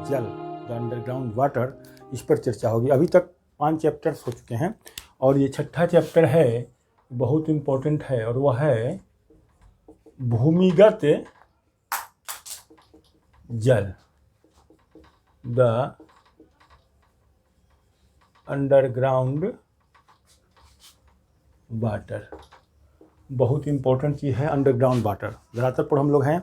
जल, the underground water, इस पर चर्चा होगी। अभी तक 5 चैप्टर्स हो चुके हैं और ये छठा चैप्टर है, बहुत इम्पोर्टेंट है, और वह है भूमिगत जल, द अंडरग्राउंड वाटर। बहुत इम्पोर्टेंट चीज़ है अंडरग्राउंड वाटर। धरातल पर हम लोग हैं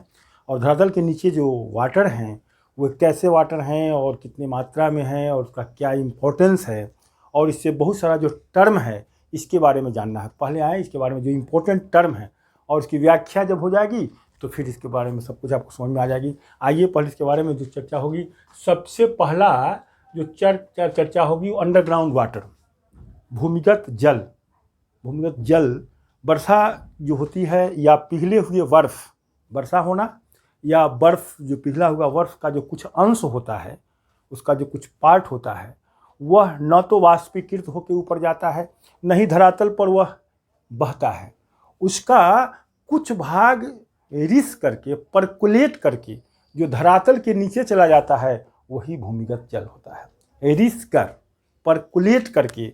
और धरातल के नीचे जो वाटर हैं वो कैसे वाटर हैं और कितनी मात्रा में हैं और उसका क्या इम्पोर्टेंस है, और इससे बहुत सारा जो टर्म है इसके बारे में जानना है। पहले आए इसके बारे में जो इम्पोर्टेंट टर्म है और इसकी व्याख्या जब हो जाएगी तो फिर इसके बारे में सब कुछ आपको समझ में आ जाएगी। आइए पहले इसके बारे में जो चर्चा होगी, सबसे पहला जो चर्चा होगी वो अंडरग्राउंड वाटर, भूमिगत जल। भूमिगत जल वर्षा जो होती है या पिघले हुए बर्फ, वर्षा होना या बर्फ जो पिघला हुआ बर्फ का जो कुछ अंश होता है, उसका जो कुछ पार्ट होता है, वह न तो वाष्पीकृत होकर ऊपर जाता है, न ही धरातल पर वह बहता है। उसका कुछ भाग रिस करके, परकुलेट करके जो धरातल के नीचे चला जाता है वही भूमिगत जल होता है। रिस कर, परकुलेट करके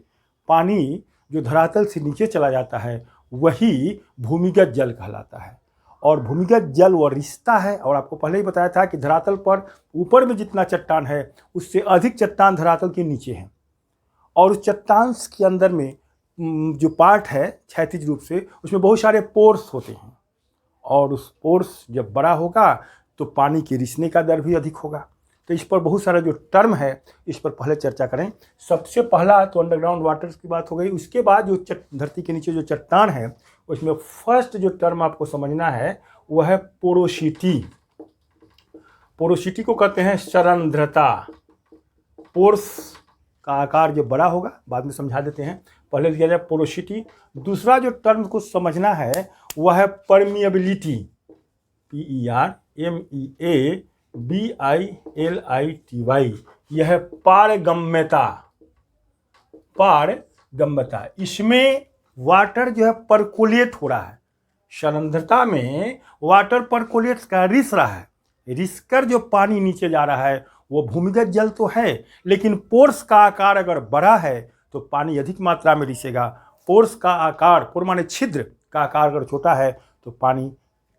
पानी जो धरातल से नीचे चला जाता है वही भूमिगत जल कहलाता है। और भूमिगत जल वह रिश्ता है, और आपको पहले ही बताया था कि धरातल पर ऊपर में जितना चट्टान है उससे अधिक चट्टान धरातल के नीचे है, और उस चट्टान के अंदर में जो पार्ट है क्षैतिज रूप से उसमें बहुत सारे पोर्स होते हैं, और उस पोर्स जब बड़ा होगा तो पानी के रिसने का दर भी अधिक होगा। तो इस पर बहुत सारा जो टर्म है इस पर पहले चर्चा करें। सबसे पहला तो अंडरग्राउंड वाटर की बात हो गई। उसके बाद जो धरती के नीचे जो चट्टान है उसमें फर्स्ट जो टर्म आपको समझना है वह है पोरोसिटी। पोरोसिटी को कहते हैं सरंध्रता। पोर्स का आकार जो बड़ा होगा, बाद में समझा देते हैं, पहले दिया जाए पोरोसिटी। दूसरा जो टर्म को समझना है वह है परमिएबिलिटी, PERMEABILITY। यह है पारगम्यता। पारगम्यता, इसमें वाटर जो है परकोलेट हो रहा है। सरंध्रता में वाटर परकोलेट का रिस रहा है, रिसकर जो पानी नीचे जा रहा है वो भूमिगत जल तो है, लेकिन पोर्स का आकार अगर बड़ा है तो पानी अधिक मात्रा में रिसेगा। पोर्स का आकार, पोर माने छिद्र का आकार अगर छोटा है तो पानी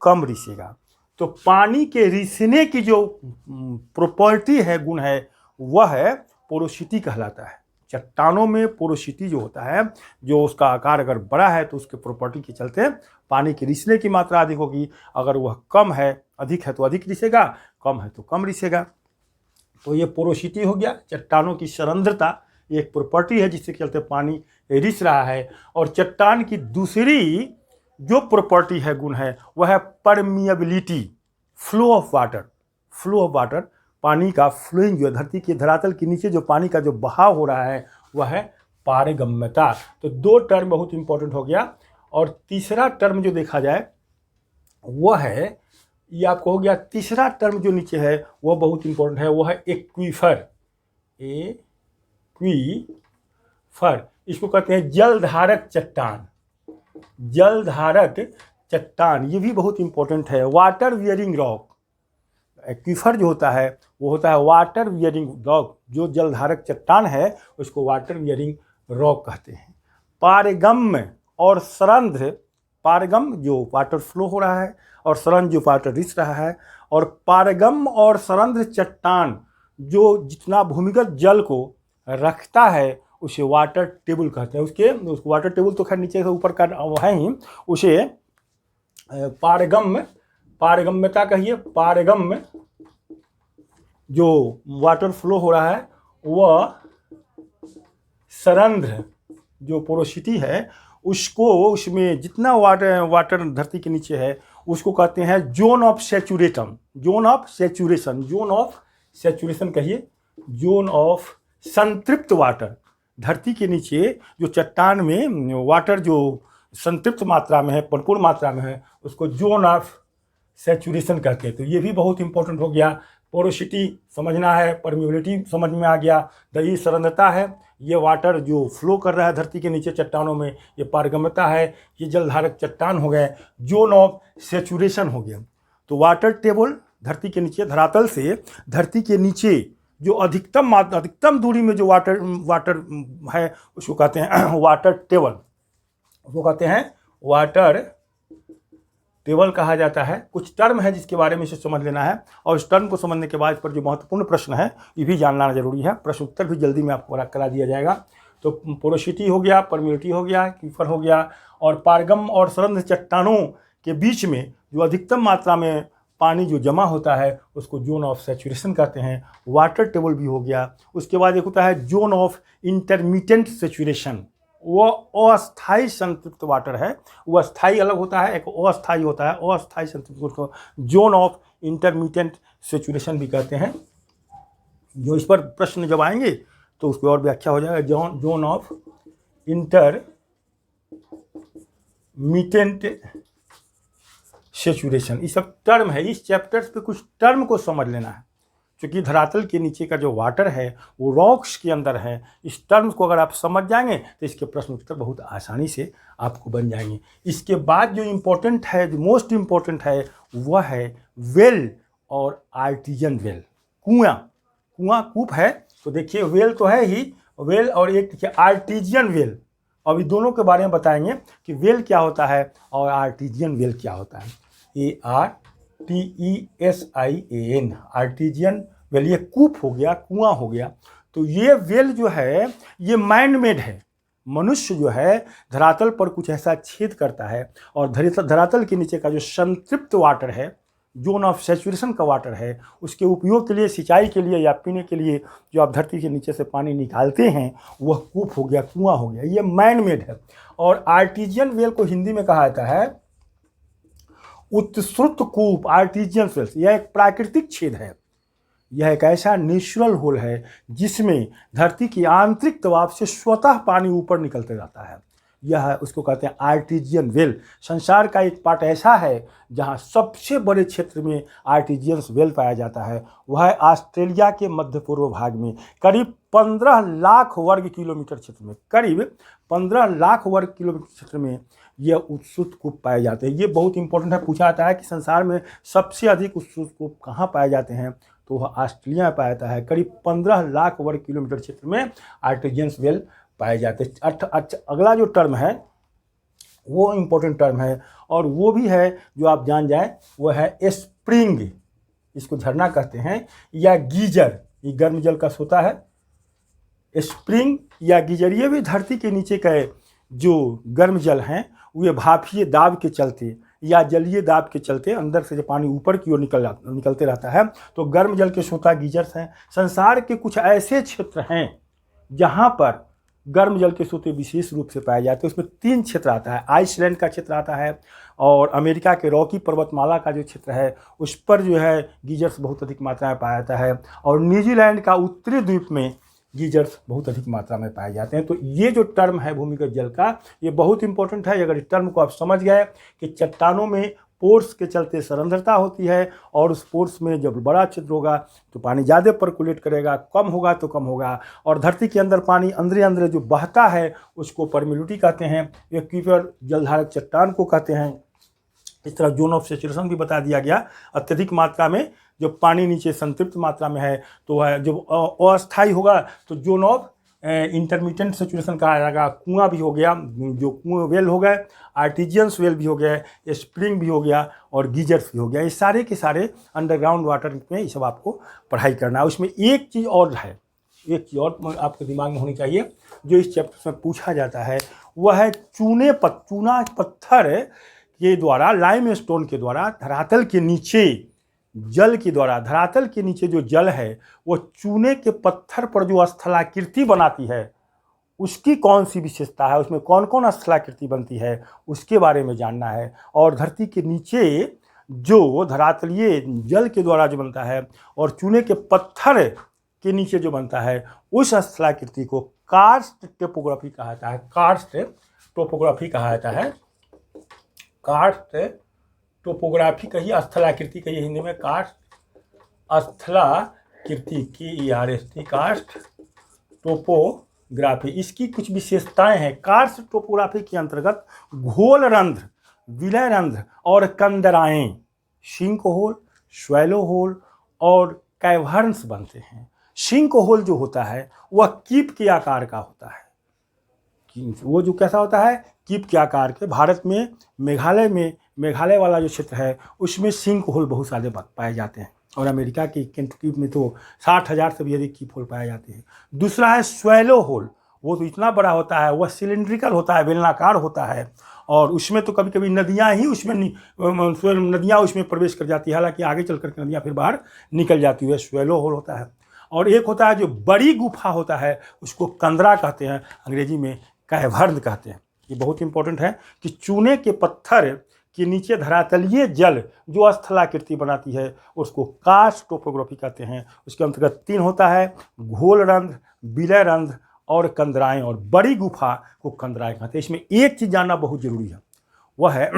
कम रिसेगा। तो पानी के रिसने की जो प्रॉपर्टी है, गुण है, वह है पोरोसिटी कहलाता है। चट्टानों में पोरोसिटी जो होता है, जो उसका आकार अगर बड़ा है तो उसके प्रॉपर्टी के चलते पानी के रिसने की मात्रा अधिक होगी। अगर वह कम है, अधिक है तो अधिक रिसेगा, कम है तो कम रिसेगा। तो ये पोरोसिटी हो गया। चट्टानों की सरंध्रता एक प्रॉपर्टी है जिसके चलते पानी रिस रहा है। और चट्टान की दूसरी जो प्रॉपर्टी है, गुण है, वह है permeability, flow of water. Flow of water, पानी का फ्लोइंग जो है, धरती के धरातल के नीचे जो पानी का जो बहाव हो रहा है वह है पारगम्यता। तो दो टर्म बहुत इंपॉर्टेंट हो गया। और तीसरा टर्म जो देखा जाए वह है, ये आपको हो गया तीसरा टर्म जो नीचे है वह बहुत इंपॉर्टेंट है, वह है एक्वीफर। एक्वीफर, इसको कहते हैं जलधारक चट्टान। जलधारक चट्टान, ये भी बहुत इंपॉर्टेंट है। Water bearing rock. एक्वीफर जो होता है वो होता है वाटर वियरिंग रॉक। जो जलधारक चट्टान है उसको वाटर वियरिंग रॉक कहते हैं। पारगम्य और सरंध्र, पारगम जो वाटर फ्लो हो रहा है और सरंध्र जो वाटर रिस रहा है। और पारगम और सरंध्र चट्टान जो जितना भूमिगत जल को रखता है उसे वाटर टेबल कहते हैं। उसको वाटर टेबल तो खैर नीचे से ऊपर का है ही, उसे पारगम्य, पारगम्यता कहिए। पारगम्य जो वाटर फ्लो हो रहा है वह सरंध्र जो पोरोसिटी है उसको, उसमें जितना वाटर धरती के नीचे है उसको कहते हैं zone of saturation. Zone of saturation, zone of saturation कहिए, जोन ऑफ संतृप्त वाटर। धरती के नीचे जो चट्टान में वाटर जो संतृप्त मात्रा में है, भरपूर मात्रा में है, उसको जोन ऑफ सैचुरेशन कहते हैं। तो ये भी बहुत इंपॉर्टेंट हो गया। पोरोसिटी समझना है, परमिएबिलिटी समझ में आ गया, ये सरंध्रता है, ये वाटर जो फ्लो कर रहा है धरती के नीचे चट्टानों में, ये पारगम्यता है, ये जलधारक चट्टान हो गए, जोन ऑफ सैचुरेशन हो गया। तो वाटर टेबल धरती के नीचे, धरातल से धरती के नीचे जो अधिकतम दूरी में जो वाटर है उसको कहते हैं वाटर टेबल, उसको कहते हैं वाटर टेबल कहा जाता है। कुछ टर्म है जिसके बारे में इसे समझ लेना है, और इस टर्म को समझने के बाद इस पर जो महत्वपूर्ण प्रश्न है ये भी जानना जरूरी है। प्रश्न उत्तर भी जल्दी में आपको करा दिया जाएगा। तो पोरोसिटी हो गया, परमिलिटी हो गया, कीफर हो गया, और पारगम और सरंध्र चट्टानों के बीच में जो अधिकतम मात्रा में पानी जो जमा होता है उसको जोन ऑफ सैचुरेशन कहते हैं। वाटर टेबल भी हो गया। उसके बाद एक होता है जोन ऑफ इंटरमीडिएट सैचुरेशन, वो अस्थाई संतृप्त वाटर है। वो अस्थाई अलग होता है, एक अस्थाई होता है। अस्थाई संतृप्त को जोन ऑफ इंटरमीडिएट सैचुरेशन भी कहते हैं। जो इस पर प्रश्न जब आएंगे तो उसकी और व्याख्या हो जाएगा। जोन ऑफ इंटरमीडिएट सैचुरेशन, ये सब टर्म है। इस चैप्टर्स पे कुछ टर्म को समझ लेना है, क्योंकि धरातल के नीचे का जो वाटर है वो रॉक्स के अंदर है। इस टर्म्स को अगर आप समझ जाएंगे तो इसके प्रश्न उत्तर बहुत आसानी से आपको बन जाएंगे। इसके बाद जो इम्पोर्टेंट है, जो मोस्ट इम्पोर्टेंट है, वह है वेल और आर्टिजन वेल। कुआं कूप है तो देखिए वेल तो है ही, वेल, और एक देखिए आर्टिजियन वेल। अभी दोनों के बारे में बताएंगे कि वेल क्या होता है और आर्टिजियन वेल क्या होता है। ARTESIAN, आर्टिजियन वेल, ये कूप हो गया, कुआं हो गया। तो ये वेल जो है ये मैन मेड है। मनुष्य जो है धरातल पर कुछ ऐसा छेद करता है और धरातल के नीचे का जो संतृप्त वाटर है, जोन ऑफ सैचुरेशन का वाटर है, उसके उपयोग के लिए, सिंचाई के लिए या पीने के लिए जो आप धरती के नीचे से पानी निकालते हैं वह कूप हो गया, कुआं हो गया, ये मैन मेड है। और आर्टिजियन वेल को हिंदी में कहा जाता है उत्सृत कूप, आर्टिजियन वेल। यह एक प्राकृतिक छेद है, यह एक ऐसा नेचुरल होल है जिसमें धरती की आंतरिक दबाव से स्वतः पानी ऊपर निकलते जाता है। यह उसको कहते हैं आर्टिजियन वेल। संसार का एक पार्ट ऐसा है जहां सबसे बड़े क्षेत्र में आर्टिजियन वेल पाया जाता है, वह है ऑस्ट्रेलिया के मध्य पूर्व भाग में। करीब 15 लाख वर्ग किलोमीटर क्षेत्र में, करीब 15 लाख वर्ग किलोमीटर क्षेत्र में यह उत्सुत कूप पाए जाते हैं। ये बहुत इंपॉर्टेंट है। पूछा जाता है कि संसार में सबसे अधिक उत्सुत कूप कहाँ पाए जाते हैं, तो वह ऑस्ट्रेलिया में पाया जाता है। करीब 15 लाख वर्ग किलोमीटर क्षेत्र में आर्टिजियन वेल पाए जाते हैं। अगला जो टर्म है वो इम्पोर्टेंट टर्म है, और वो भी है जो आप जान जाए, वो है स्प्रिंग। इसको झरना कहते हैं, या गीजर, ये गर्म जल का सोता है। स्प्रिंग या गीजर, ये भी धरती के नीचे का जो गर्म जल हैं वे भापीय दाब के चलते या जलीय दाब के चलते अंदर से जो पानी ऊपर की ओर निकलते रहता है, तो गर्म जल के सोता गीजर्स हैं। संसार के कुछ ऐसे क्षेत्र हैं जहाँ पर गर्म जल के सोते विशेष रूप से पाए जाते हैं। उसमें 3 क्षेत्र आता है। आइसलैंड का क्षेत्र आता है, और अमेरिका के रॉकी पर्वतमाला का जो क्षेत्र है उस पर जो है गीजर्स बहुत अधिक मात्रा में पाया जाता है, और न्यूजीलैंड का उत्तरी द्वीप में गीजर्स बहुत अधिक मात्रा में पाए जाते हैं। तो ये जो टर्म है भूमिगत जल का, ये बहुत इंपॉर्टेंट है। अगर इस टर्म को आप समझ गए कि चट्टानों में पोर्स के चलते सरंध्रता होती है, और उस पोर्स में जब बड़ा छिद्र होगा तो पानी ज़्यादा पर्कुलेट करेगा, कम होगा तो कम होगा, और धरती के अंदर पानी अंदर जो बहता है उसको परमिलिटी कहते हैं। एक कीपर जलधारक चट्टान को कहते हैं। इस तरह जोन ऑफ सैचुरेशन भी बता दिया गया। अत्यधिक मात्रा में जो पानी नीचे संतृप्त मात्रा में है तो वह जब अस्थायी होगा तो जोन ऑफ इंटरमीडिएट सैचुरेशन कहा जाएगा। कुआं भी हो गया, जो कुआं वेल हो गए, आर्टिजियंस वेल भी हो गया, स्प्रिंग भी हो गया, और गीजर्स भी हो गया। ये सारे के सारे अंडरग्राउंड वाटर में ये सब आपको पढ़ाई करना है। उसमें एक चीज़ और है, एक चीज़ और आपके दिमाग में होनी चाहिए जो इस चैप्टर में पूछा जाता है, वह है चूना पत्थर के द्वारा, लाइम स्टोन के द्वारा धरातल के नीचे जल के द्वारा, धरातल के नीचे जो जल है वो चूने के पत्थर पर जो स्थलाकृति बनाती है उसकी कौन सी विशेषता है, उसमें कौन कौन स्थलाकृति बनती है, उसके बारे में जानना है। और धरती के नीचे जो धरातलीय जल के द्वारा जो बनता है और चूने के पत्थर के नीचे जो बनता है उस स्थलाकृति को कार्स्ट टोपोग्राफी कहा जाता है। कार्स्ट टोपोग्राफी कहा जाता है। कार्स्ट टोपोग्राफी कहिए, स्थलाकृति कहिए हिंदी में, कार्स्ट स्थलाकृति की ERST, कार्स्ट टोपोग्राफी। इसकी कुछ विशेषताएं हैं। कार्स्ट टोपोग्राफी के अंतर्गत घोल रंध्र, विलय रंध्र और कंदराएं, सिंक होल, स्वैलो होल और कैवर्न्स बनते हैं। सिंक होल जो होता है वह कीप के आकार का होता है। वो जो कैसा होता है, कीप के आकार के। भारत में मेघालय वाला जो क्षेत्र है उसमें सिंक होल बहुत सारे पाए जाते हैं, और अमेरिका की केंटकी में तो 60,000 से भी अधिक कीप होल पाए जाते हैं। दूसरा है स्वैलो होल, वो तो इतना बड़ा होता है, वह सिलिंड्रिकल होता है, बेलनाकार होता है, और उसमें तो कभी कभी नदियाँ ही उसमें नदियाँ उसमें प्रवेश कर जाती है, हालांकि आगे चल कर के नदियाँ फिर बाहर निकल जाती है। स्वैलो होल होता है। और एक होता है जो बड़ी गुफा होता है, उसको कंदरा कहते हैं, अंग्रेजी में कैवर्न कहते हैं। ये बहुत इंपॉर्टेंट है कि चूने के पत्थर के नीचे धरातलीय जल जो स्थलाकृति बनाती है उसको कास्ट टोपोग्राफी कहते हैं। उसके अंतर्गत 3 होता है, घोलरंध्र, विलयरंध्र और कंदराएं, और बड़ी गुफा को कंदराएं कहते हैं। इसमें एक चीज़ जानना बहुत जरूरी है, वह है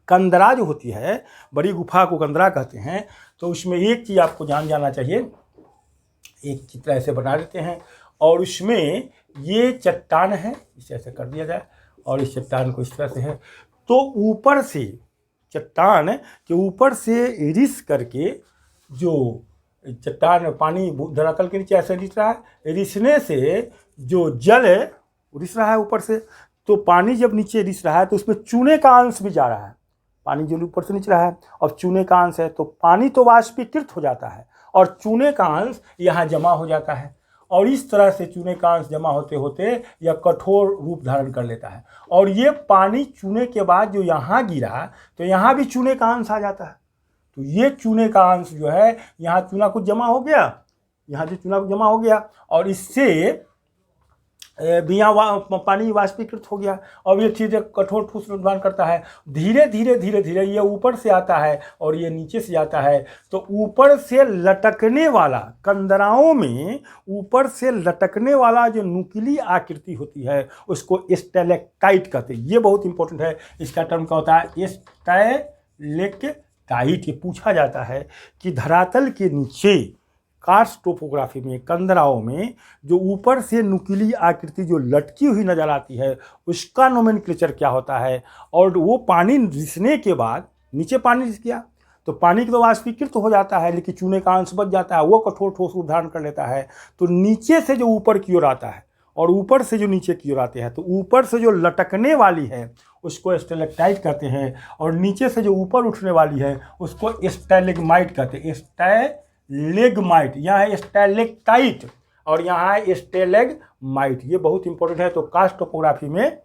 कंदरा जो होती है, बड़ी गुफा को कंदरा कहते हैं। तो उसमें एक चीज़ आपको जाना चाहिए, एक चित्र ऐसे बना देते हैं और उसमें ये चट्टान है, इसे ऐसे कर दिया जाए और इस चट्टान को इस तरह से है, तो ऊपर से चट्टान के ऊपर से रिस करके जो चट्टान पानी धरातल के नीचे ऐसे रिस रहा है, रिसने से जो जल रिस रहा है ऊपर से, तो पानी जब नीचे रिस रहा है तो उसमें चूने का अंश भी जा रहा है। पानी जो ऊपर से नीचे रहा है और चूने का अंश है, तो पानी तो वाष्पीकृत हो जाता है और चूने का अंश यहाँ जमा हो जाता है, और इस तरह से चूने का अंश जमा होते होते यह कठोर रूप धारण कर लेता है। और ये पानी चूने के बाद जो यहाँ गिरा तो यहाँ भी चूने का अंश आ जाता है। तो ये चूने का अंश जो है, यहाँ चूना कुछ जमा हो गया, यहाँ जो चूना जमा हो गया और इससे भी यहाँ पानी वाष्पीकृत हो गया, और ये चीज़ कठोर ठोस निर्माण करता है। धीरे धीरे ये ऊपर से आता है और ये नीचे से आता है। तो ऊपर से लटकने वाला, कंदराओं में ऊपर से लटकने वाला जो नुकीली आकृति होती है उसको स्टेलेक्टाइट कहते हैं। ये बहुत इंपॉर्टेंट है, इसका टर्म क्या होता है, स्टेलेक्टाइट। ये पूछा जाता है कि धरातल के नीचे कार्स्ट टोपोग्राफी में, कंदराओं में जो ऊपर से नुकीली आकृति जो लटकी हुई नजर आती है उसका नोमेनक्लेचर क्या होता है। और वो पानी रिसने के बाद, नीचे पानी रिस गया तो पानी तो वाष्पीकृत हो जाता है, लेकिन चूने का अंश बच जाता है, वो कठोर ठोस रूप धारण कर लेता है। तो नीचे से जो ऊपर की ओर आता है और ऊपर से जो नीचे की ओर आते हैं, तो ऊपर से जो लटकने वाली है उसको स्टेलेक्टाइट कहते हैं, और नीचे से जो ऊपर उठने वाली है उसको स्टैलेग्माइट कहते हैं। स्टैलेग्माइट, यहाँ है स्टैलेक्टाइट और यहाँ है स्टेलेग्माइट। ये बहुत इंपॉर्टेंट है। तो कास्ट टोपोग्राफी में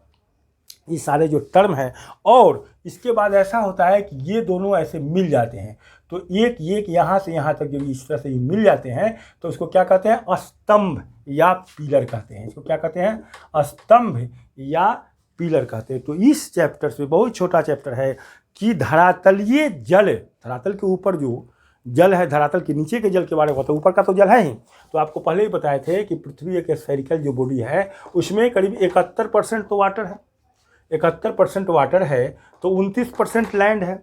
ये सारे जो टर्म है, और इसके बाद ऐसा होता है कि ये दोनों ऐसे मिल जाते हैं, तो एक यहाँ से यहाँ तक जब इस तरह से मिल जाते हैं तो उसको क्या कहते हैं, स्तंभ या पिलर कहते हैं। इसको क्या कहते हैं, स्तंभ या पिलर कहते हैं। तो इस चैप्टर से, बहुत छोटा चैप्टर है, कि धरातलीय जल, धरातल के ऊपर जो जल है, धरातल के नीचे के जल के बारे में होता है, ऊपर का तो जल है ही। तो आपको पहले ही बताए थे कि पृथ्वी एक स्फेरिकल जो बॉडी है उसमें करीब 71% तो वाटर है, 71% वाटर है, तो 29% लैंड है,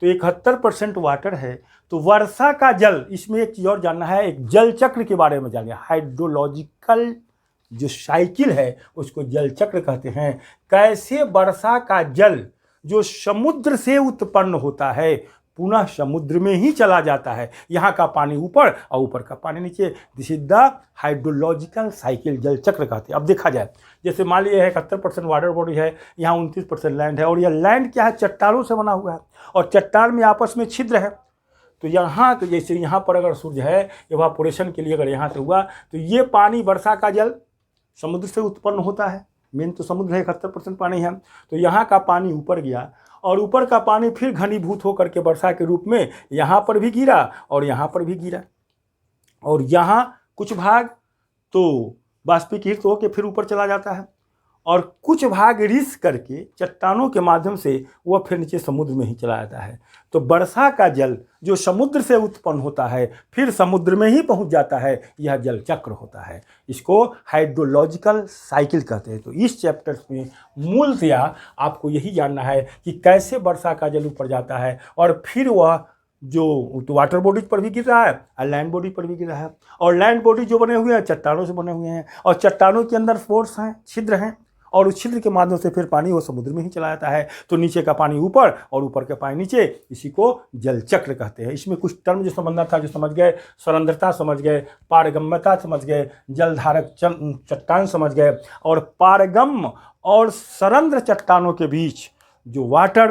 तो 71% वाटर है। तो वर्षा का जल, इसमें एक चीज़ और जानना है, एक जल चक्र के बारे में जानिए। हाइड्रोलॉजिकल जो साइकिल है उसको जल चक्र कहते हैं। कैसे वर्षा का जल जो समुद्र से उत्पन्न होता है पुनः समुद्र में ही चला जाता है, यहाँ का पानी ऊपर और ऊपर का पानी नीचे। This is the hydrological cycle, जल चक्र कहते हैं। अब देखा जाए, जैसे मान लीजिए 71% वाटर बॉडी है, यहाँ 29% लैंड है, और यह लैंड क्या है, चट्टानों से बना हुआ है, और चट्टान में आपस में छिद्र है। तो यहाँ जैसे यहाँ पर अगर सूर्य है, इवापोरेशन के लिए अगर यहाँ से हुआ तो ये पानी, वर्षा का जल समुद्र से उत्पन्न होता है, मेन तो समुद्र है, 71% पानी है। तो यहाँ का पानी ऊपर गया और ऊपर का पानी फिर घनीभूत होकर के वर्षा के रूप में यहाँ पर भी गिरा और यहाँ पर भी गिरा, और यहाँ कुछ भाग तो वाष्पीकृत होकर फिर ऊपर चला जाता है, और कुछ भाग रिस करके चट्टानों के माध्यम से वह फिर नीचे समुद्र में ही चला जाता है। तो वर्षा का जल जो समुद्र से उत्पन्न होता है फिर समुद्र में ही पहुंच जाता है, यह जल चक्र होता है। इसको हाइड्रोलॉजिकल साइकिल कहते हैं। तो इस चैप्टर में मूलतया आपको यही जानना है कि कैसे वर्षा का जल ऊपर जाता है और फिर वह जो तो वाटर बॉडीज पर भी गिर रहा है और लैंड बॉडी पर भी गिर रहा है, और लैंड बॉडी जो बने हुए हैं चट्टानों से बने हुए हैं, और चट्टानों के अंदर पोर्स हैं, छिद्र हैं, और उस छिद्र के माध्यम से फिर पानी वो समुद्र में ही चला जाता है। तो नीचे का पानी ऊपर और ऊपर का पानी नीचे, इसी को जल चक्र कहते हैं। इसमें कुछ टर्म जो समझना था जो समझ गए, सरंध्रता समझ गए, पारगम्यता समझ गए, जलधारक चट्टान समझ गए, और पारगम्य और सरंध्र चट्टानों के बीच जो वाटर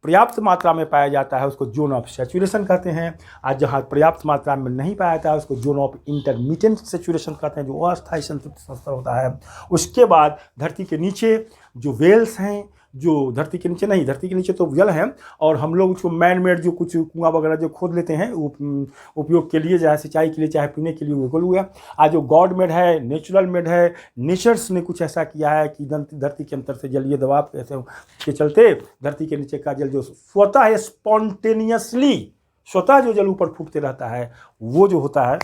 पर्याप्त मात्रा में पाया जाता है उसको जोन ऑफ सैचुरेशन कहते हैं। आज जहाँ पर्याप्त मात्रा में नहीं पाया जाता है उसको जोन ऑफ इंटरमीडिएट सैचुरेशन कहते हैं, जो अस्थायी संतृप्त स्तर होता है। उसके बाद धरती के नीचे जो वेल्स हैं, जो धरती के नीचे नहीं, धरती के नीचे तो जल है, और हम लोग उसको मैन मेड जो कुछ कुआं वगैरह जो खोद लेते हैं उपयोग के लिए, चाहे सिंचाई के लिए चाहे पीने के लिए, वो खोल हुआ। आज जो गॉड मेड है, नेचुरल मेड है, नेचर्स ने कुछ ऐसा किया है कि धरती के अंतर से जलीय दबाव ऐसे के चलते धरती के नीचे का जल जो स्वतः स्पॉन्टेनियसली स्वतः जो जल ऊपर फूटते रहता है वो जो होता है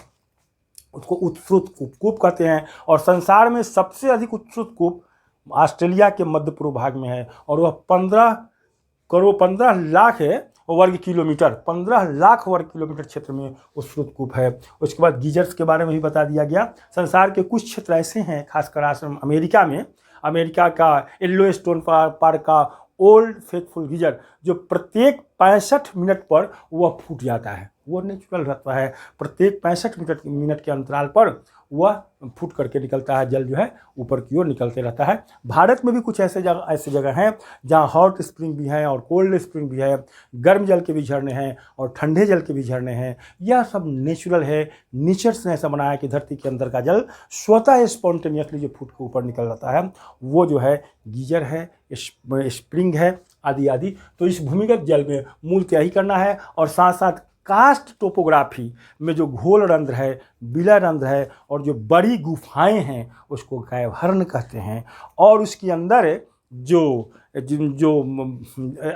उसको उत्सुत कूप कहते हैं। और संसार में सबसे अधिक उत्सुत कूप ऑस्ट्रेलिया के मध्य पूर्व भाग में है, और वह 15 लाख है वर्ग किलोमीटर, 15 लाख वर्ग किलोमीटर क्षेत्र में उत्सुत कूप है। उसके बाद गीजर्स के बारे में भी बता दिया गया। संसार के कुछ क्षेत्र ऐसे हैं, खासकर आश्रम अमेरिका में, अमेरिका का येलोस्टोन पार्क का ओल्ड फेथफुल गीजर जो प्रत्येक 65 मिनट पर वह फूट जाता है, वो नेचुरल रहता है। प्रत्येक 65 मिनट के अंतराल पर वह फूट करके निकलता है, जल जो है ऊपर की ओर निकलते रहता है। भारत में भी कुछ ऐसे जगह हैं जहाँ हॉट स्प्रिंग भी है और कोल्ड स्प्रिंग भी है, गर्म जल के भी झरने हैं और ठंडे जल के भी झरने हैं। यह सब नेचुरल है, नेचर्स ने ऐसा बनाया कि धरती के अंदर का जल स्वतः स्पॉन्टेनियसली जो फूट के ऊपर निकल जाता है वो जो है गीजर है, स्प्रिंग है, आदि आदि। तो इस भूमिगत जल में मूलतः यही करना है। और साथ साथ कास्ट टोपोग्राफी में जो घोल रंध्र है, बिला रंध्र है और जो बड़ी गुफाएं हैं उसको कैवर्न कहते हैं। और उसके अंदर जो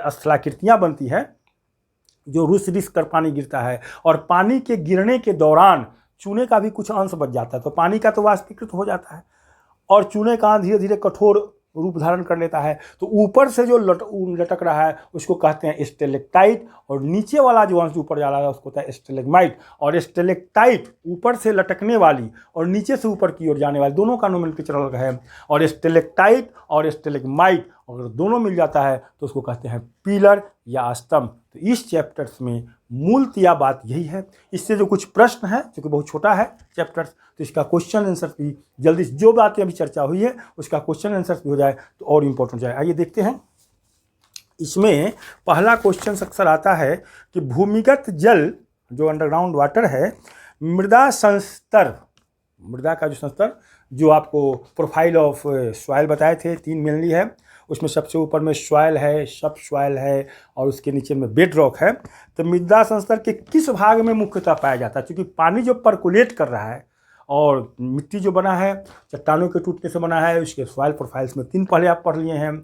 स्थलाकृतियाँ बनती है, जो रुस कर पानी गिरता है, और पानी के गिरने के दौरान चूने का भी कुछ अंश बच जाता है, तो पानी का तो वाष्पीकृत हो जाता है और चूने का धीरे धीरे कठोर रूप धारण कर लेता है। तो ऊपर से जो लटक रहा है उसको कहते हैं स्टेलेक्टाइट, और नीचे वाला जो अंश ऊपर जा रहा है उसको होता है स्टेलेग्माइट। और स्टेलेक्टाइट ऊपर से लटकने वाली और नीचे से ऊपर की ओर जाने वाली, दोनों का नोमेनक्लेचर अलग है। और स्टेलेक्टाइट और स्टेलेग्माइट अगर दोनों मिल जाता है तो उसको कहते हैं पिलर या स्तंभ। तो इस चैप्टर्स में मूलतः बात यही है। इससे जो कुछ प्रश्न है, क्योंकि बहुत छोटा है चैप्टर्स, तो इसका क्वेश्चन आंसर भी जल्दी से, जो बातें अभी चर्चा हुई है उसका क्वेश्चन आंसर भी हो जाए तो और इम्पोर्टेंट हो जाए। आइए देखते हैं। इसमें पहला क्वेश्चन अक्सर आता है कि भूमिगत जल जो अंडरग्राउंड वाटर है, मृदा संस्तर, मृदा का जो संस्तर जो आपको प्रोफाइल ऑफ सॉइल बताए थे 3 मेनली है, उसमें सबसे ऊपर में सॉइल है, सब सॉइल है और उसके नीचे में बेड रॉक है। तो मृदा संस्तर के किस भाग में मुख्यतः पाया जाता है? क्योंकि पानी जो पर्कुलेट कर रहा है और मिट्टी जो बना है चट्टानों के टूटने से बना है, उसके सॉइल प्रोफाइल्स में 3 पहले आप पढ़ लिए हैं।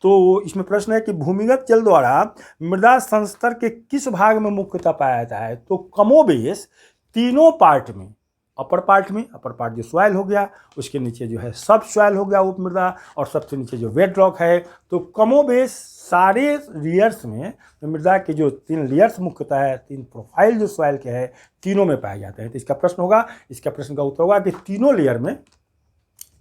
तो इसमें प्रश्न है कि भूमिगत जल द्वारा मृदा संस्तर के किस भाग में मुख्यतः पाया जाता है? तो कमोबेश तीनों पार्ट में, अपर पार्ट जो सॉइल हो गया, उसके नीचे जो है सब सॉइल हो गया उपमृदा, और सबसे नीचे जो बेड रॉक है। तो कमोबेश सारे लेयर्स में मृदा के जो 3 लेयर्स मुख्यतः है, 3 प्रोफाइल जो सॉइल के है, तीनों में पाए जाते हैं। तो इसका प्रश्न होगा, इसका प्रश्न का उत्तर होगा कि तीनों लेयर में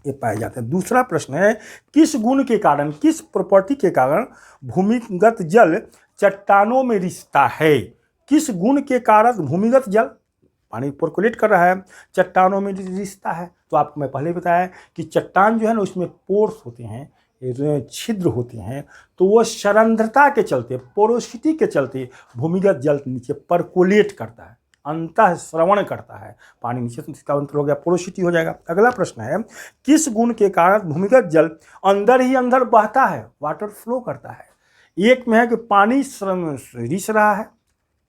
ये पाए जाते हैं। दूसरा प्रश्न है किस गुण के कारण, किस प्रॉपर्टी के कारण भूमिगत जल चट्टानों में रिसता है? किस गुण के कारण भूमिगत जल, पानी पर्कुलेट कर रहा है, चट्टानों में रिसता है? तो आपको मैं पहले बताया कि चट्टान जो है ना उसमें पोर्स होते हैं, छिद्र होते हैं, तो वो सरंध्रता के चलते, पोरोसिटी के चलते भूमिगत जल नीचे पर्कुलेट करता है, अंतः श्रवण करता है। पानी नीचे से इसका अंतर हो गया, पोरोसिटी हो जाएगा। अगला प्रश्न है किस गुण के कारण भूमिगत जल अंदर ही अंदर बहता है, वाटर फ्लो करता है? एक में है कि पानी रिस रहा है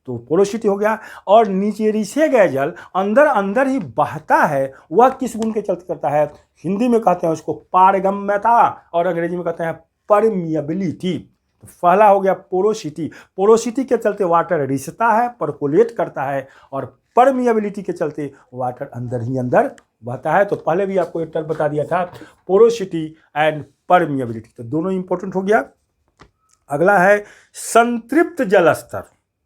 तो पोरोसिटी हो गया, और नीचे रिसे गए जल अंदर ही बहता है, वह किस गुण के चलते करता है? हिंदी में कहते हैं उसको पारगम्यता और अंग्रेजी में कहते हैं परमिएबिलिटी। तो पहला हो गया पोरोसिटी, पोरोसिटी के चलते वाटर रिसता है, पर्कुलेट करता है, और परमिएबिलिटी के चलते वाटर अंदर ही अंदर बहता है। तो पहले भी आपको एक टर्म बता दिया था, पोरोसिटी एंड परमिएबिलिटी, तो दोनों इंपॉर्टेंट हो गया। अगला है संतृप्त जल स्तर,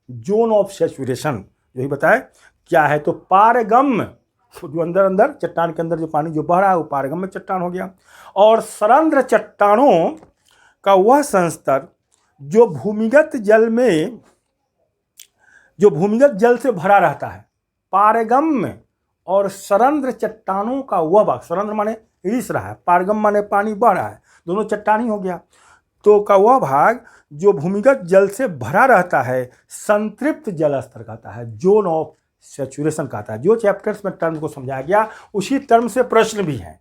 जोन ऑफ सैचुरेशन, यही बताए क्या है? तो पारगम्य जो अंदर अंदर चट्टान के अंदर जो पानी जो बह रहा है वो पारगम्य चट्टान हो गया। और सरंध्र चट्टानों का वह संस्तर जो भूमिगत जल से भरा रहता है। पारगम्य और सरंध्र चट्टानों का वह भाग, सरंध्र माने रिस रहा है, पारगम माने पानी बह रहा है, दोनों चट्टान ही हो गया। तो का वह भाग जो भूमिगत जल से भरा रहता है संतृप्त जल स्तर कहता है, जोन ऑफ सैचुरेशन कहता है। जो चैप्टर्स में टर्म को समझाया गया उसी टर्म से प्रश्न भी हैं।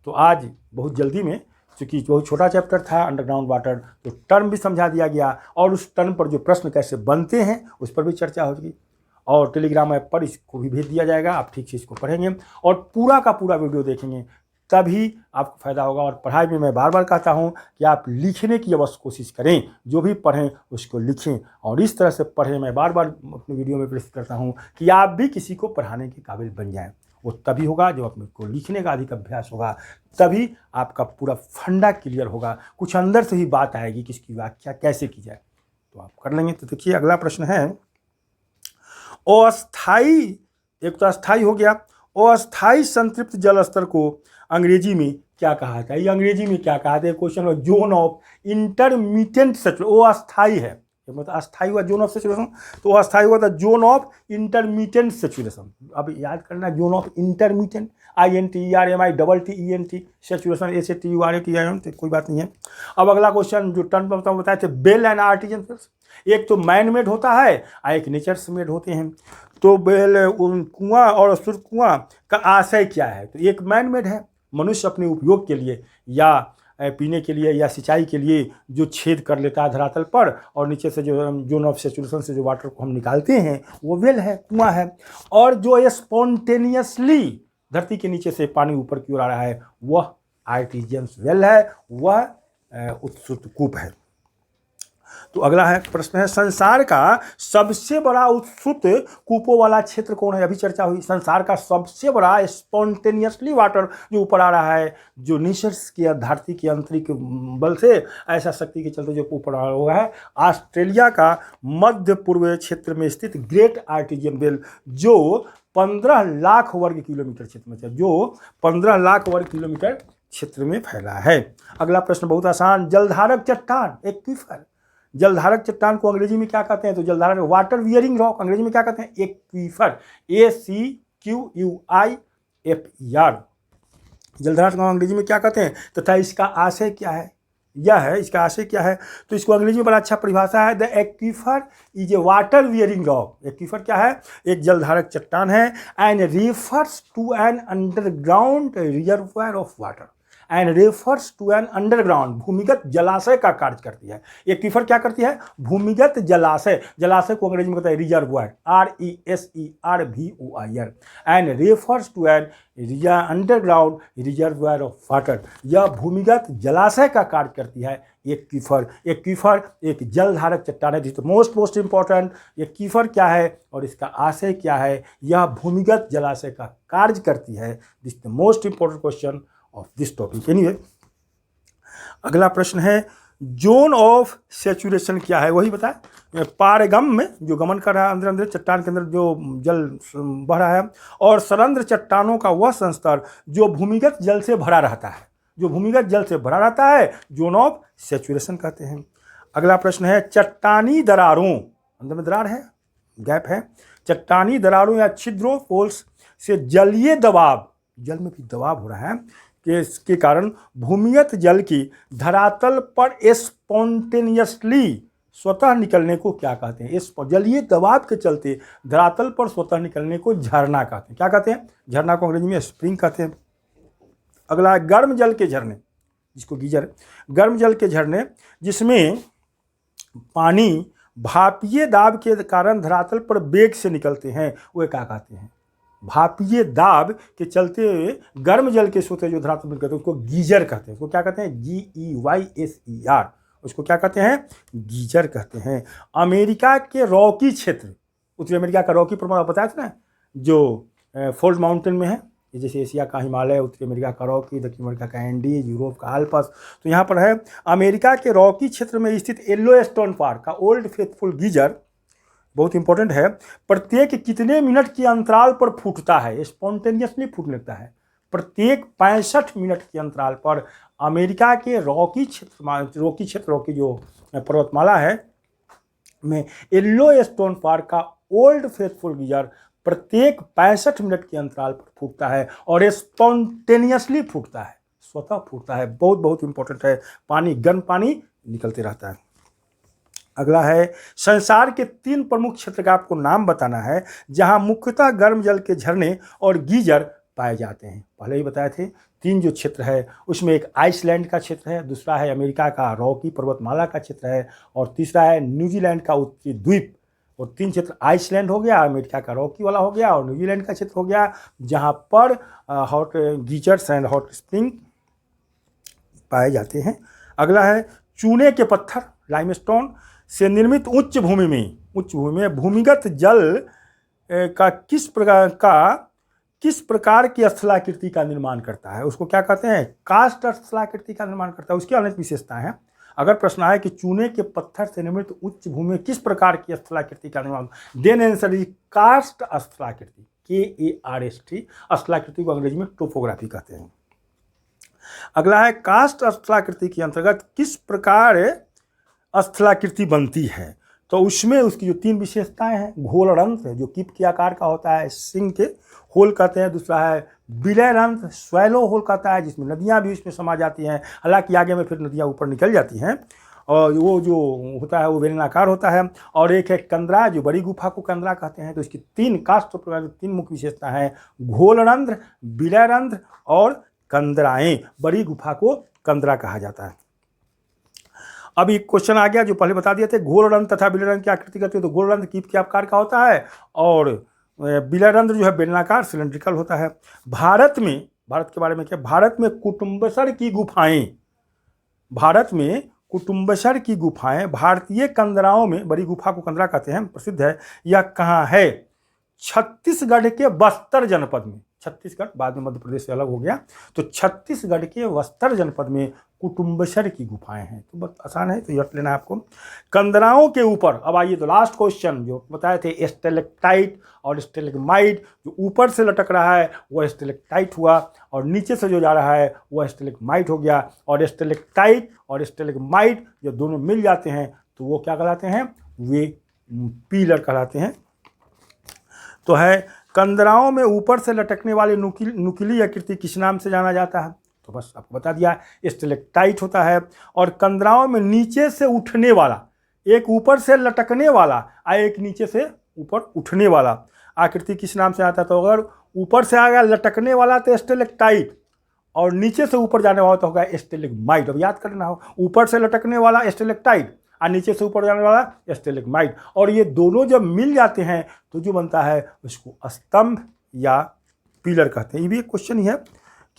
तो आज बहुत जल्दी में, चूँकि बहुत छोटा चैप्टर था अंडरग्राउंड वाटर, तो टर्म भी समझा दिया गया और उस टर्म पर जो प्रश्न कैसे बनते हैं उस पर भी चर्चा होगी। और टेलीग्राम ऐप पर इसको भी भेज दिया जाएगा, आप ठीक से इसको पढ़ेंगे और पूरा का पूरा वीडियो देखेंगे, तभी आपको फ़ायदा होगा। और पढ़ाई में मैं बार बार कहता हूँ कि आप लिखने की अवश्य कोशिश करें, जो भी पढ़ें उसको लिखें और इस तरह से पढ़ें। मैं बार बार अपने वीडियो में प्रस्तुत करता हूँ कि आप भी किसी को पढ़ाने के काबिल बन जाएं। वो तभी होगा जब अपने को लिखने का अधिक अभ्यास होगा, तभी आपका पूरा फंडा क्लियर होगा, कुछ अंदर से ही बात आएगी कि इसकी व्याख्या कैसे की जाए, तो आप कर लेंगे। तो देखिए अगला प्रश्न है, अस्थाई, एक तो अस्थाई हो गया, अस्थाई संतृप्त जल स्तर को अंग्रेजी में क्या कहा जाता है? ये अंग्रेजी में क्या कहा जाता है? क्वेश्चन है जोन ऑफ इंटरमीडिएट सैचुरेशन। वो अस्थाई है, मतलब अस्थाई हुआ जोन ऑफ सैचुरेशन, तो अस्थाई हुआ था जोन ऑफ इंटरमीडिएट सैचुरेशन। अब याद करना, zone of intermediate, INTERMITTENT saturation, SATURATION, कोई बात नहीं है। अब अगला क्वेश्चन जो टर्म बताए थे, बेल एंड आर्टिजन फिल्स, एक तो मैन मेड होता है और एक नेचर्स मेड होते हैं। तो बेल कुआं और सुर कुआं का आशय क्या है? तो एक मैन मेड है, मनुष्य अपने उपयोग के लिए या पीने के लिए या सिंचाई के लिए जो छेद कर लेता है धरातल पर, और नीचे से जो जोन ऑफ सैचुरेशन से जो वाटर को हम निकालते हैं वो वेल है, कुआं है। और जो स्पॉन्टेनियसली धरती के नीचे से पानी ऊपर की ओर आ रहा है वह आर्टिजियंस वेल है, वह उत्सुत कूप है। तो अगला है प्रश्न है, संसार का सबसे बड़ा उत्सुत कूपों वाला क्षेत्र कौन है? अभी चर्चा हुई, संसार का सबसे बड़ा स्पॉन्टेनियसली वाटर जो ऊपर आ रहा है, जो निसर्ग की धरती के आंतरिक बल से ऐसा शक्ति के चलते जो ऊपर आ रहा है, ऑस्ट्रेलिया का मध्य पूर्व क्षेत्र में स्थित ग्रेट आर्टिजियन वेल, जो 15 लाख वर्ग किलोमीटर क्षेत्र में, जो 15 लाख वर्ग किलोमीटर क्षेत्र में फैला है। अगला प्रश्न बहुत आसान, जलधारक चट्टान, एक्वीफर, जलधारक चट्टान को अंग्रेजी में क्या कहते हैं? तो जलधारक वाटर वियरिंग रॉक अंग्रेजी में क्या कहते हैं? Aquifer, ACQUIFER। जलधारक को अंग्रेजी में क्या कहते हैं तथा इसका आशय क्या है? यह है इसका आशय क्या है? तो इसको अंग्रेजी में बड़ा अच्छा परिभाषा है, the aquifer is a water bearing rock. Aquifer क्या है? एक जलधारक चट्टान है, and refers to an underground reservoir of water, and refers to an underground, भूमिगत जलाशय का कार्य करती है। एक्वीफर क्या करती है? भूमिगत जलाशय, जलाशय को अंग्रेजी में कहते हैं reservoir, RESERVOIR, and refers to an underground reservoir of water, यह भूमिगत जलाशय का कार्य करती है एक्वीफर। एक्वीफर एक जलधारक चट्टान है। दिस मोस्ट इंपॉर्टेंट, एक्वीफर क्या है और इसका आशय क्या है? यह भूमिगत जलाशय का कार्य करती है। This the most important question of this topic. Anyway, अगला प्रश्न है, जोन ऑफ सैचुरेशन क्या है? वही बताए, पारगम में जो गमन कर रहा है अंदर अंदर चट्टान के अंदर जो जल बह रहा है, और सरंध्र चट्टानों का वह संस्तर जो भूमिगत जल से भरा रहता है, जो भूमिगत जल से भरा रहता है जोन ऑफ सैचुरेशन कहते हैं। अगला प्रश्न है, चट्टानी दरारों, अंदर में दरार है, गैप है, चट्टानी दरारों या छिद्रों, पोल्स से जलीय दबाव, जल में भी दबाव हो रहा है, के कारण भूमिगत जल की धरातल पर स्पॉन्टेनियसली स्वतः निकलने को क्या कहते हैं? इस जलीय दबाव के चलते धरातल पर स्वतः निकलने को झरना कहते हैं। क्या कहते हैं? झरना को अंग्रेजी में स्प्रिंग कहते हैं। अगला है गर्म जल के झरने, जिसको गीजर, गर्म जल के झरने जिसमें पानी भापीय दाब के कारण धरातल पर वेग से निकलते हैं, वे क्या कहते हैं? भापीय दाब के चलते गर्म जल के स्रोत जो धरातल पर कहते हैं उसको गीजर कहते हैं। उसको क्या कहते हैं? GEYSER, उसको क्या कहते हैं? गीजर कहते हैं। अमेरिका के रॉकी क्षेत्र, उत्तरी अमेरिका का रॉकी प्रमाण बताया था ना, जो फोल्ड माउंटेन में है, जैसे एशिया का हिमालय, उत्तरी अमेरिका का रॉकी, दक्षिण अमेरिका का एंडीज, यूरोप का आल्पस, तो यहाँ पर है अमेरिका के रॉकी क्षेत्र में स्थित येलोस्टोन पार्क का ओल्ड फेथफुल गीजर बहुत इंपॉर्टेंट है। प्रत्येक कितने मिनट के अंतराल पर फूटता है? स्पॉन्टेनियसली फूटने लगता है। प्रत्येक 65 मिनट के अंतराल पर अमेरिका के रॉकी जो पर्वतमाला है में येलो स्टोन पार्क का ओल्ड फेथफुल गीजर प्रत्येक 65 मिनट के अंतराल पर फूटता है और स्पॉन्टेनियसली फूटता है, स्वतः फूटता है। बहुत बहुत इंपॉर्टेंट है। पानी, गर्म पानी निकलते रहता है। अगला है, संसार के 3 प्रमुख क्षेत्र का आपको नाम बताना है जहां मुख्यतः गर्म जल के झरने और गीजर पाए जाते हैं। पहले ही बताए थे 3 जो क्षेत्र है उसमें एक आइसलैंड का क्षेत्र है, दूसरा है अमेरिका का रॉकी पर्वतमाला का क्षेत्र है और तीसरा है न्यूजीलैंड का उत्तरी द्वीप। और 3 क्षेत्र, आइसलैंड हो गया, अमेरिका का रॉकी वाला हो गया और न्यूजीलैंड का क्षेत्र हो गया, जहाँ पर hot geysers and hot spring पाए जाते हैं। अगला है, चूने के पत्थर लाइमस्टोन से निर्मित उच्च भूमि में भूमिगत जल का किस प्रकार की स्थलाकृति का निर्माण करता है? उसको क्या कहते हैं? कास्ट स्थलाकृति का निर्माण करता है। उसकी अनेक विशेषताएं हैं। अगर प्रश्न आए कि चूने के पत्थर से निर्मित उच्च भूमि में किस प्रकार की स्थलाकृति का निर्माण, देन आंसर इज कास्ट स्थलाकृति, KARST। स्थलाकृति को अंग्रेजी में टोपोग्राफी कहते हैं। अगला है, कास्ट स्थलाकृति के अंतर्गत किस प्रकार स्थलाकृति बनती है? तो उसमें उसकी जो 3 विशेषताएं हैं, घोलरंध्र जो कीप के आकार का होता है, सिंह के होल कहते हैं, दूसरा है विलयरंध्र स्वैलो होल कहता है जिसमें नदियां भी उसमें समा जाती हैं, हालांकि आगे में फिर नदियां ऊपर निकल जाती हैं और वो जो होता है वो बेलनाकार होता है। और एक है कंदरा, जो बड़ी गुफा को कंदरा कहते हैं। तो इसकी 3 कास्ट प्रकार 3 मुख्य विशेषता हैं, घोलरंध्र, विलयरंध्र और कंदराएं। बड़ी गुफा को कंदरा कहा जाता है। अभी क्वेश्चन आ गया जो पहले बता दिए थे, घोलरंध्र तथा विलयरंध्र की आकृति करती है। तो घोलरंध्र कीप के आकार का होता है और विलयरंध्र जो है बेलनाकार सिलेंड्रिकल होता है। भारत के बारे में क्या, भारत में कुटुम्बसर की गुफाएं भारतीय कंदराओं में, बड़ी गुफा को कंदरा कहते हैं, प्रसिद्ध है। यह कहाँ है? छत्तीसगढ़ के बस्तर जनपद में। छत्तीसगढ़ बाद में मध्य प्रदेश से अलग हो गया, तो छत्तीसगढ़ के बस्तर जनपद में कुटुम्बसर की गुफाएं हैं। तो बहुत आसान है, तो रट लेना आपको। कंदराओं के ऊपर, अब आइए तो लास्ट क्वेश्चन जो बताए थे, स्टेलेक्टाइट और स्टेलेग्माइट, जो ऊपर से लटक रहा है वो स्टेलेक्टाइट हुआ और नीचे से जो जा रहा है वो स्टेलेग्माइट हो गया। और स्टेलेक्टाइट और स्टेलेग्माइट जो दोनों मिल जाते हैं तो वो क्या कहलाते हैं? वे पिलर कहलाते हैं। तो है, कंदराओं में ऊपर से लटकने वाली नुकीली आकृति किस नाम से जाना जाता है? तो बस आपको बता दिया, स्टेलेक्टाइट होता है। और कंदराओं में नीचे से उठने वाला, एक ऊपर से लटकने वाला और एक नीचे से ऊपर उठने वाला आकृति किस नाम से आता है? तो अगर ऊपर से आ गया लटकने वाला तो स्टेलेक्टाइट और नीचे से ऊपर जाने वाला तो होगा स्टेलेग्माइट। अब याद करना हो, ऊपर से लटकने वाला स्टेलेक्टाइट और नीचे से ऊपर जाने वाला स्टेलेग्माइट। और ये दोनों जब मिल जाते हैं तो जो बनता है उसको स्तंभ या पिलर कहते हैं। ये भी एक क्वेश्चन ही है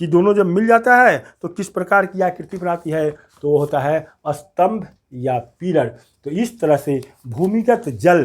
कि दोनों जब मिल जाता है तो किस प्रकार की आकृति बनाती है? तो वो होता है स्तंभ या पिलर। तो इस तरह से भूमिगत जल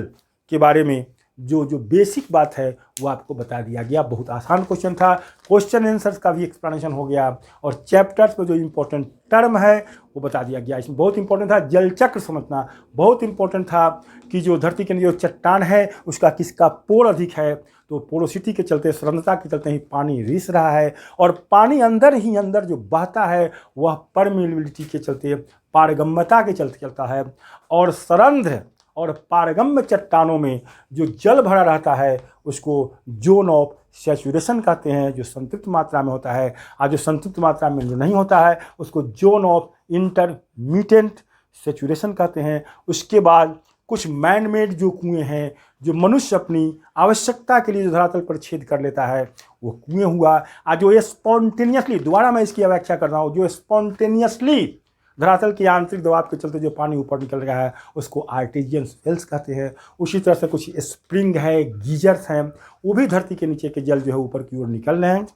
के बारे में जो बेसिक बात है वो आपको बता दिया गया। बहुत आसान क्वेश्चन था। क्वेश्चन आंसर्स का भी एक्सप्लेनेशन हो गया और चैप्टर्स में जो इम्पोर्टेंट टर्म है वो बता दिया गया। इसमें बहुत इंपॉर्टेंट था जल चक्र समझना, बहुत इंपॉर्टेंट था कि जो धरती के नीचे जो चट्टान है उसका किसका पोर अधिक है। तो पोरोसिटी के चलते, सरलता के चलते ही पानी रिस रहा है और पानी अंदर ही अंदर जो बहता है वह परमिएबिलिटी के चलते, पारगम्यता के चलते चलता है। और सरंध्र और पारगम्य चट्टानों में जो जल भरा रहता है उसको जोन ऑफ सैचुरेशन कहते हैं, जो संतृप्त मात्रा में होता है। और जो संतृप्त मात्रा में जो नहीं होता है उसको जोन ऑफ इंटरमीडिएट सैचुरेशन कहते हैं। उसके बाद कुछ मैन मेड जो कुएँ हैं, जो मनुष्य अपनी आवश्यकता के लिए जो धरातल पर छेद कर लेता है वो कुएँ हुआ। और जो स्पॉन्टेनियसली, दोबारा मैं इसकी व्याख्या कर रहा हूँ, जो स्पॉन्टेनियसली धरातल के आंतरिक दबाव के चलते जो पानी ऊपर निकल रहा है उसको आर्टेजियन वेल्स कहते हैं। उसी तरह से कुछ स्प्रिंग है, गीजर्स हैं, वो भी धरती के नीचे के जल जो है ऊपर की ओर निकल रहे हैं।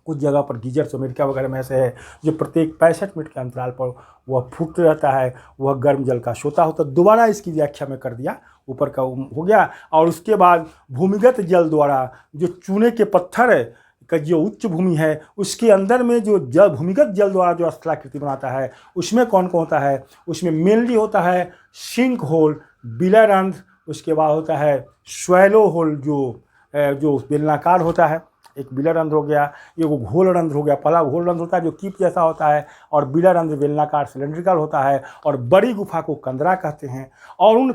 कुछ जगह पर गीजर्स अमेरिका वगैरह में ऐसे है जो प्रत्येक 65 मिनट के अंतराल पर वह फूट रहता है, वह गर्म जल का सोता होता। दोबारा इसकी व्याख्या में कर दिया, ऊपर का हो गया। और उसके बाद भूमिगत जल द्वारा जो चूने के पत्थर है का जो उच्च भूमि है उसके अंदर में जो जल, भूमिगत जल द्वारा जो स्थलाकृति बनाता है उसमें कौन कौन होता है? उसमें मेनली होता है सिंक होल, विलयरंध्र उसके बाद होता है स्वैलो होल, जो बेलनाकार होता है, एक बिला रंध्र हो गया, ये वो घोल रंध्र हो गया। पहला घोल रंध्र होता है जो कीप जैसा होता है, और बिला रंध्र बेलनाकार सिलेंड्रिकल होता है, और बड़ी गुफा को कंदरा कहते हैं। और उन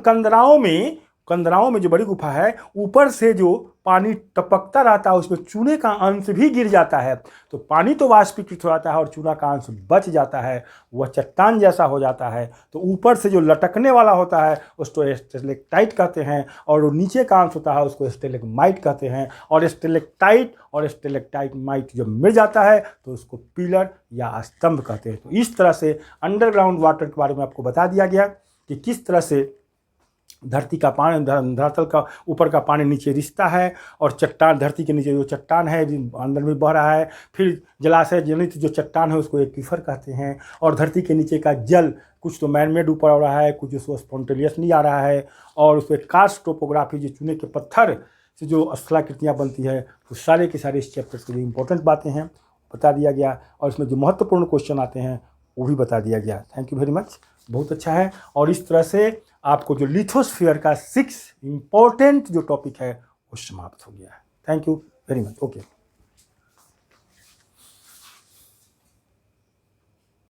कंदराओं में जो बड़ी गुफा है, ऊपर से जो पानी टपकता रहता है उसमें चूने का अंश भी गिर जाता है, तो पानी तो वाष्पीकृत हो जाता है और चूना का अंश बच जाता है, वह चट्टान जैसा हो जाता है। तो ऊपर से जो लटकने वाला होता है उसको स्टेलेक्टाइट कहते हैं, और जो नीचे का अंश होता है उसको स्टेलेग्माइट कहते हैं। और स्टेलेक्टाइट और स्टेलेक्टाइट जब मिल जाता है तो उसको पिलर या स्तंभ कहते हैं। तो इस तरह से अंडरग्राउंड वाटर के बारे में आपको बता दिया गया कि किस तरह से धरती का पानी, धरातल का ऊपर का पानी नीचे रिसता है, और चट्टान, धरती के नीचे जो चट्टान है अंदर में बह रहा है, फिर जलाशय जनित जो चट्टान है उसको एक्वीफर कहते हैं, और धरती के नीचे का जल कुछ तो मैनमेड ऊपर आ रहा है, कुछ उसको स्पॉन्टेनियसली आ रहा है, और उसमें कास्ट टोपोग्राफी जो चूने के पत्थर से जो स्थलाकृतियाँ बनती है, तो सारे के सारे इस चैप्टर की जो इंपॉर्टेंट बातें हैं बता दिया गया, और इसमें जो महत्वपूर्ण क्वेश्चन आते हैं वो भी बता दिया गया। थैंक यू वेरी मच, बहुत अच्छा है। और इस तरह से आपको जो लिथोस्फीयर का 6 इम्पोर्टेंट जो टॉपिक है वो समाप्त हो गया है। Thank you very much. Okay.